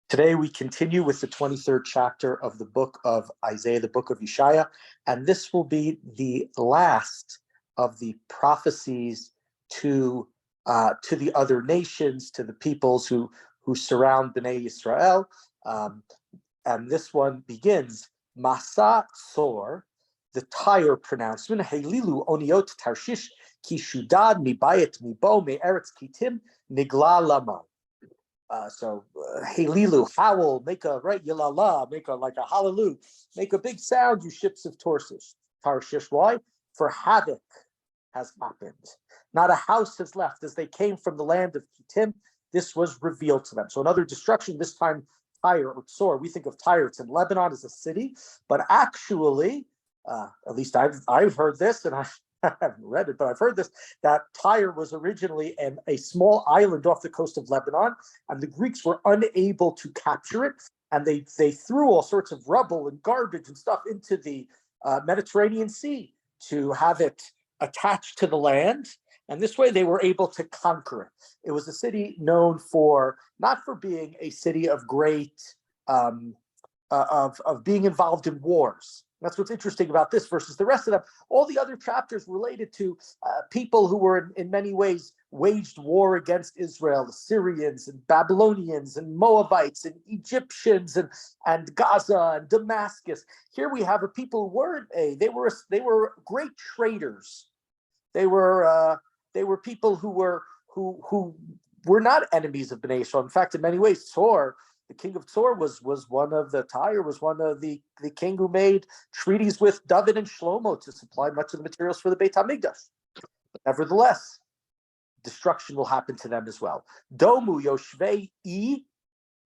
Today we continue with the 23rd chapter of the book of Isaiah, the book of Yeshaya, and this will be the last of the prophecies to the other nations, to the peoples who surround Bnei Yisrael. And this one begins, Masa Tzor, the Tyre pronouncement, Helilu Oniot Tarshish, Ki Shudad Mibayet Mibo Me'eretz Kitim Nigla Lama. Helilu, howl, make a right yalala, make a like a hallelujah, make a big sound, you ships of Tarshish. Why? For havoc has happened. Not a house has left as they came from the land of Kittim. This was revealed to them. So another destruction, this time Tyre or Tzor. We think of Tyre, it's in Lebanon as a city, but actually, at least I've heard this, and I haven't read it, but I've heard this, that Tyre was originally a small island off the coast of Lebanon, and the Greeks were unable to capture it, and they threw all sorts of rubble and garbage and stuff into the Mediterranean Sea to have it attached to the land, and this way they were able to conquer it. It was a city known for, not for being a city of great, of being involved in wars. That's what's interesting about this versus the rest of them. All the other chapters related to people who were in many ways waged war against Israel, the Syrians and Babylonians and Moabites and Egyptians and Gaza and Damascus. Here we have a people who weren't they were great traders. They were people who were not enemies of Bnei Yisrael. In fact, in many ways, Tzor, the king of Tzor, was one of the Tyre, was one of the king who made treaties with David and Shlomo to supply much of the materials for the Beit HaMikdash. But nevertheless, destruction will happen to them as well. Domu Yoshvei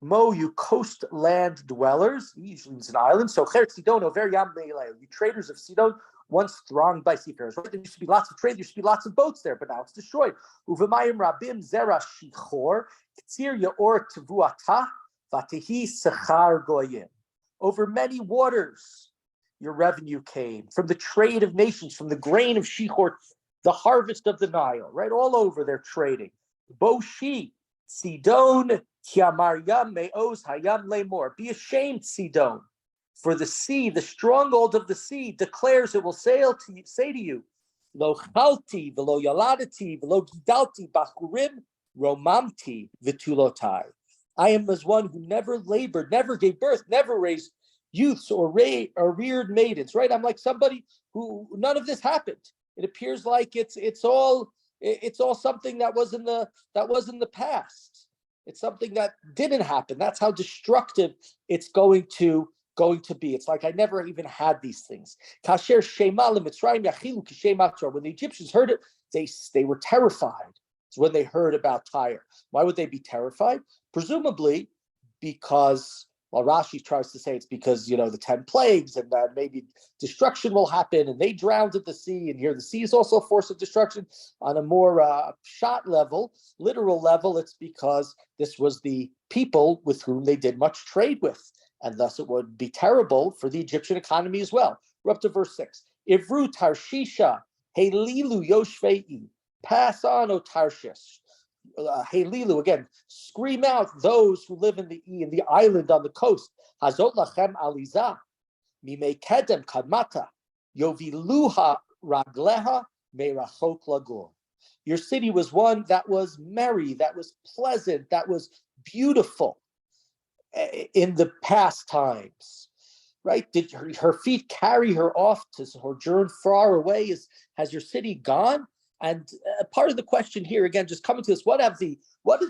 Mo, you coastland dwellers, usually it's an island. So Cher Sidon, Over Yam Meileh, you traders of Sidon, once thronged by seafarers. Right? There used to be lots of trade, there used to be lots of boats there, but now it's destroyed. Uvemayim Rabim Zera Shichor, Ktsir Yaor Tevuatah, Vatihi Sechar Goyim. Over many waters, your revenue came from the trade of nations, from the grain of Shichor, the harvest of the Nile, right? All over they're trading. Boshi, Sidon, Kiamar Yam Me'oz Hayam Lemor. Be ashamed, Sidon, for the sea, the stronghold of the sea, declares it will say to you, Lo chalti, velo yaladati, velo gidalti, bachurim, romamti, vitulotai. I am as one who never labored, never gave birth, never raised youths or reared maidens, right? I'm like somebody who none of this happened. It appears like it's all something that was in the past. It's something that didn't happen. That's how destructive it's going to be. It's like I never even had these things. When the Egyptians heard it, they were terrified. It's when they heard about Tyre. Why would they be terrified? Presumably because, well, Rashi tries to say it's because, the 10 plagues and that maybe destruction will happen and they drowned at the sea. And here the sea is also a force of destruction. On a more shot level, literal level, it's because this was the people with whom they did much trade with. And thus it would be terrible for the Egyptian economy as well. We're up to verse 6. Ivru Tarshisha, Helilu Yoshvei. Pass on, O Tarshish. Helilu, again, scream out those who live in the island on the coast. Hazot lachem alizah, mimei kedem kadmata, yoviluha ragleha merachok lagur. Your city was one that was merry, that was pleasant, that was beautiful in the past times. Right? Did her feet carry her off to sojourn far away? Has your city gone? And part of the question here, again, just coming to this, what did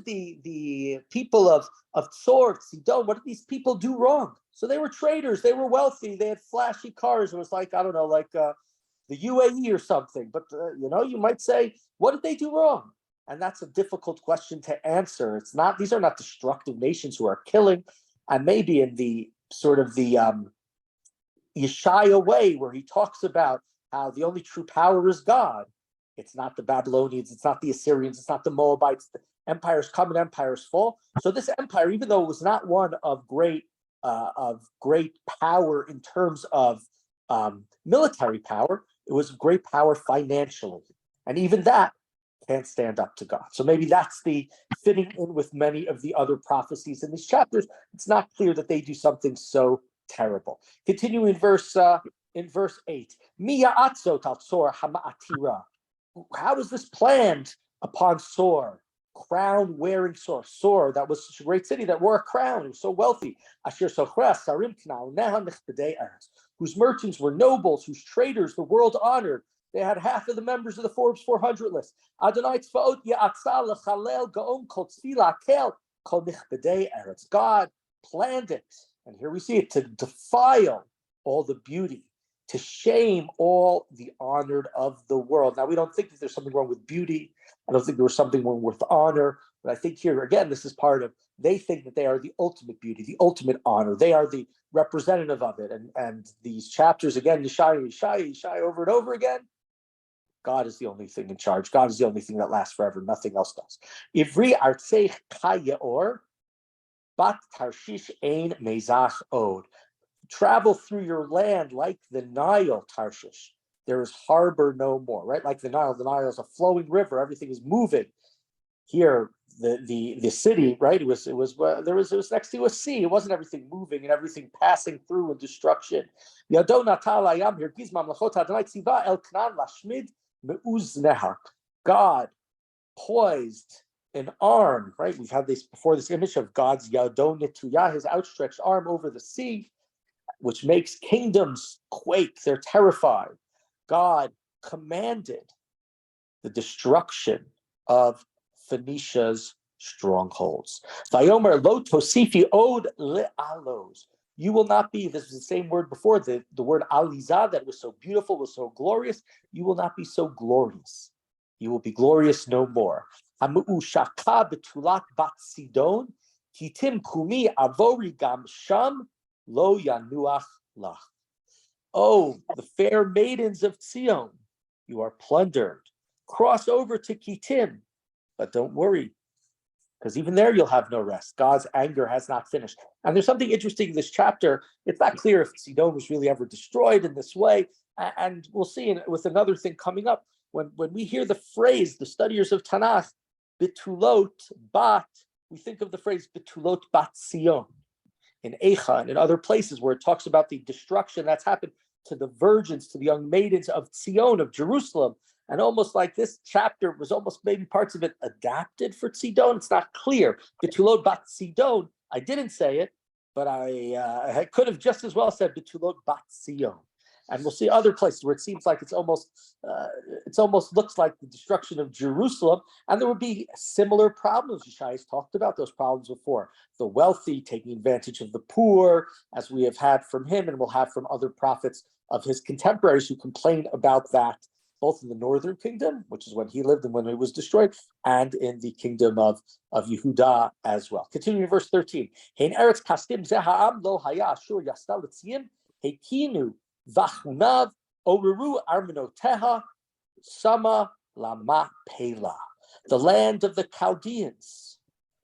the people of Tzor, Sidon, what did these people do wrong? So they were traders, they were wealthy, they had flashy cars. It was like, I don't know, like the UAE or something. But, you might say, what did they do wrong? And that's a difficult question to answer. These are not destructive nations who are killing. And maybe in the sort of the Yeshaya way, where he talks about how the only true power is God. It's not the Babylonians, it's not the Assyrians, it's not the Moabites. The empires come and empires fall. So this empire, even though it was not one of great power in terms of military power, it was great power financially. And even that can't stand up to God. So maybe that's the fitting in with many of the other prophecies in these chapters. It's not clear that they do something so terrible. Continuing in verse 8. Miya atzot al tzor hama'atira. How is this planned upon Sor? Crown-wearing Sor, that was such a great city that wore a crown. It was so wealthy. Asher sochra sarim knal neha nichbedei eretz, whose merchants were nobles, whose traders the world honored. They had half of the members of the Forbes 400 list. Adonai tzvaot ya'atzal lechalel gaon kol tzvila kel kol nichbedei eretz. God planned it, and here we see it, to defile all the beauty, to shame all the honored of the world. Now, we don't think that there's something wrong with beauty. I don't think there was something wrong with honor. But I think here, again, this is part of, they think that they are the ultimate beauty, the ultimate honor. They are the representative of it. And these chapters, again, Yeshaya, over and over again, God is the only thing in charge. God is the only thing that lasts forever. Nothing else does. Ivri artseich kayeor, bat tarshish ein mezach od. Travel through your land like the Nile, Tarshish. There is harbor no more, right? Like the Nile is a flowing river. Everything is moving. Here, the city, right? It was next to a sea. It wasn't everything moving and everything passing through and destruction. God poised an arm, right? We've had this before, this image of God's Yadon Netuyah, his outstretched arm over the sea, which makes kingdoms quake. They're terrified. God commanded the destruction of Phoenicia's strongholds. Vayomer lo tosifi od le'alos. You will not be, this is the same word before, the word alizah, that was so beautiful, was so glorious. You will not be so glorious. You will be glorious no more. Hamu'u shaka betulat bat sidon, kitim kumi avori gam sham, lo yanuach lach. Oh, the fair maidens of Zion, you are plundered. Cross over to Kittim, but don't worry, because even there you'll have no rest. God's anger has not finished. And there's something interesting in this chapter. It's not clear if Sidon was really ever destroyed in this way. And we'll see with another thing coming up. When we hear the phrase, the studiers of Tanakh, Bitulot bat, we think of the phrase Bitulot bat Sion in Eicha and in other places where it talks about the destruction that's happened to the virgins, to the young maidens of Zion, of Jerusalem. And almost like this chapter was almost maybe parts of it adapted for Sidon. It's not clear. Betulot bat Sidon, I didn't say it, but I could have just as well said Betulot bat Sion. And we'll see other places where it seems like it's almost looks like the destruction of Jerusalem, and there would be similar problems. Yeshai has talked about those problems before. The wealthy taking advantage of the poor, as we have had from him and will have from other prophets of his contemporaries who complain about that, both in the northern kingdom, which is when he lived and when it was destroyed, and in the kingdom of Yehuda as well. Continuing in verse 13. Hein eretz kastim ze ha'am lo haya ashur yastal etziyim hekinu vachunav oreru armenoteha sama lama pela. The land of the Chaldeans.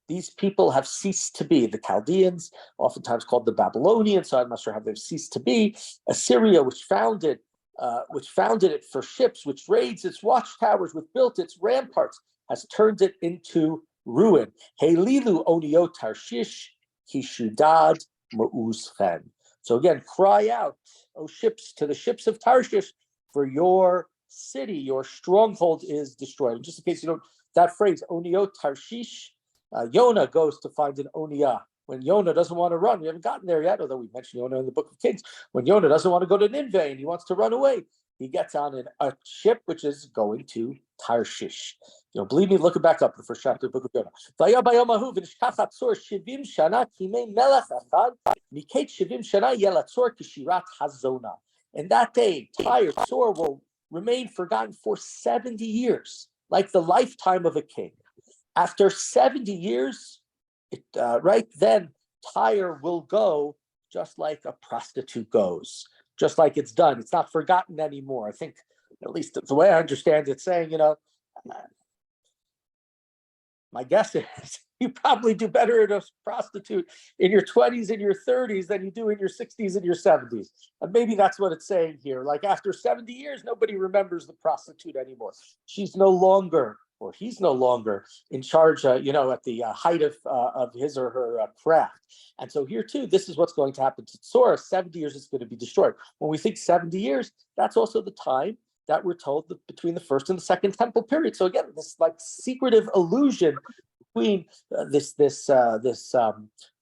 These people have ceased to be. The Chaldeans, oftentimes called the Babylonians, so I'm not sure how they've ceased to be. Assyria, which founded it for ships, which raised its watchtowers, which built its ramparts, has turned it into ruin. Helilu oniyot Tarshish kishudad ma'uzchen. So again, cry out, O ships, to the ships of Tarshish, for your city, your stronghold is destroyed. And just in case you don't, that phrase, oniyot Tarshish, Yonah goes to find an oniyah. When Yonah doesn't want to run, we haven't gotten there yet, although we mentioned Yonah in the Book of Kings. When Yonah doesn't want to go to Nineveh and he wants to run away, he gets on a ship which is going to Tarshish. You know, believe me, look it back up, the first chapter of the Book of Yonah. In that day, Tyre will remain forgotten for 70 years, like the lifetime of a king. After 70 years, right then, Tyre will go just like a prostitute goes, just like it's done. It's not forgotten anymore. I think, at least the way I understand it, saying, my guess is you probably do better at a prostitute in your 20s and your 30s than you do in your 60s and your 70s. And maybe that's what it's saying here. Like after 70 years, nobody remembers the prostitute anymore. She's no longer or he's no longer in charge, at the height of his or her craft. And so here too, this is what's going to happen to Tzor. 70 years is going to be destroyed. When we think 70 years, that's also the time that we're told that between the first and the second temple period. So again, this like secretive allusion between this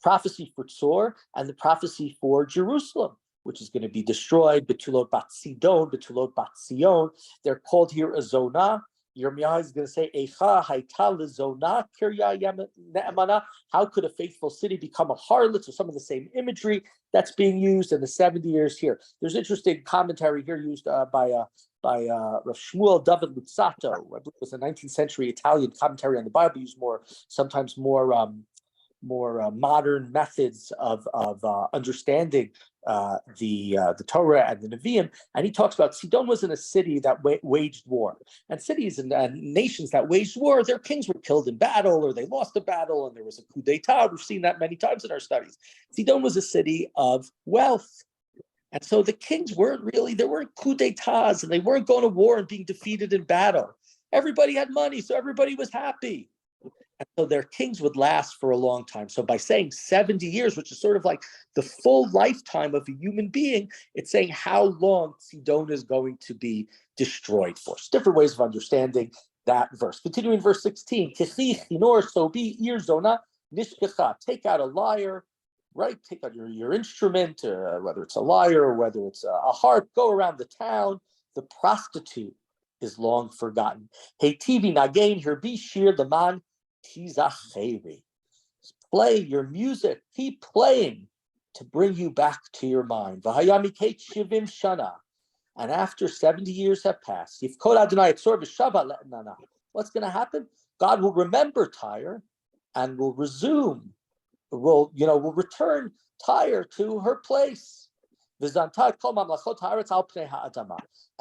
prophecy for Tzor and the prophecy for Jerusalem, which is going to be destroyed. Betulot bat Sidon, Betulot bat Sion. They're called here a Zonah. Yirmiyah is going to say, Eicha haita lezonah kirya ne'emana. How could a faithful city become a harlot? So some of the same imagery that's being used in the 70 years here. There's interesting commentary here used by Rav Shmuel David Luzzatto. I believe it was a 19th century Italian commentary on the Bible. Used sometimes more modern methods of understanding the Torah and the Nevi'im, and he talks about Sidon was in a city that waged war, and cities and nations that waged war, their kings were killed in battle or they lost a battle, and there was a coup d'état. We've seen that many times in our studies. Sidon was a city of wealth, and so the kings there weren't coup d'états, and they weren't going to war and being defeated in battle. Everybody had money, so everybody was happy. And so their kings would last for a long time. So by saying 70 years, which is sort of like the full lifetime of a human being, it's saying how long Sidon is going to be destroyed for. It's different ways of understanding that verse. Continuing verse 16, take out a lyre, right? Take out your instrument, whether it's a lyre or whether it's a harp, go around the town. The prostitute is long forgotten. Hey, TV nagain, here be shir the man. Play your music, keep playing to bring you back to your mind. And after 70 years have passed, what's going to happen? God will remember Tyre and will return Tyre to her place. And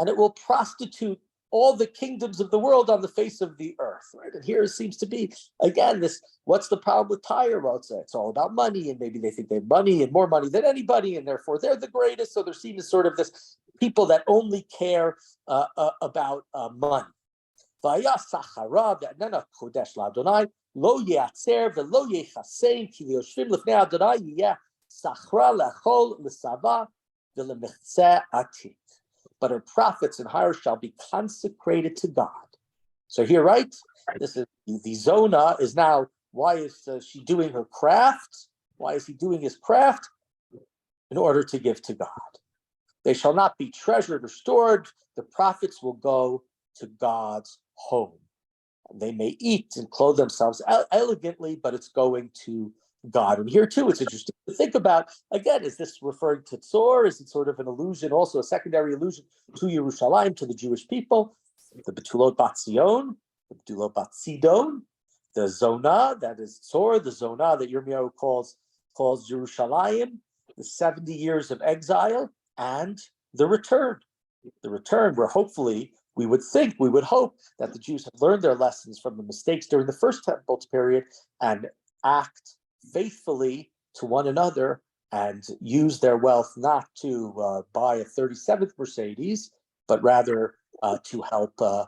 it will prostitute all the kingdoms of the world on the face of the earth, right? And here it seems to be, again, what's the problem with Tyre? Well, it's all about money, and maybe they think they have money and more money than anybody, and therefore they're the greatest. So they're seen as sort of this people that only care about money. But her prophets and hires shall be consecrated to God. So here, right? This is the Zonah is now. Why is she doing her craft? Why is he doing his craft? In order to give to God. They shall not be treasured or stored. The prophets will go to God's home. And they may eat and clothe themselves elegantly, but it's going to God. And here too, it's interesting to think about, again, is this referring to Tzor? Is it sort of an allusion, also a secondary allusion to Yerushalayim, to the Jewish people? The Betulot bat Sion, the Betulot bat Sidon, the Zonah, that is Tzor, the Zonah that Yirmiyahu calls Yerushalayim, the 70 years of exile, and the return. The return where hopefully we would hope that the Jews have learned their lessons from the mistakes during the first temple period and act faithfully to one another and use their wealth not to buy a 37th Mercedes, but rather to help God.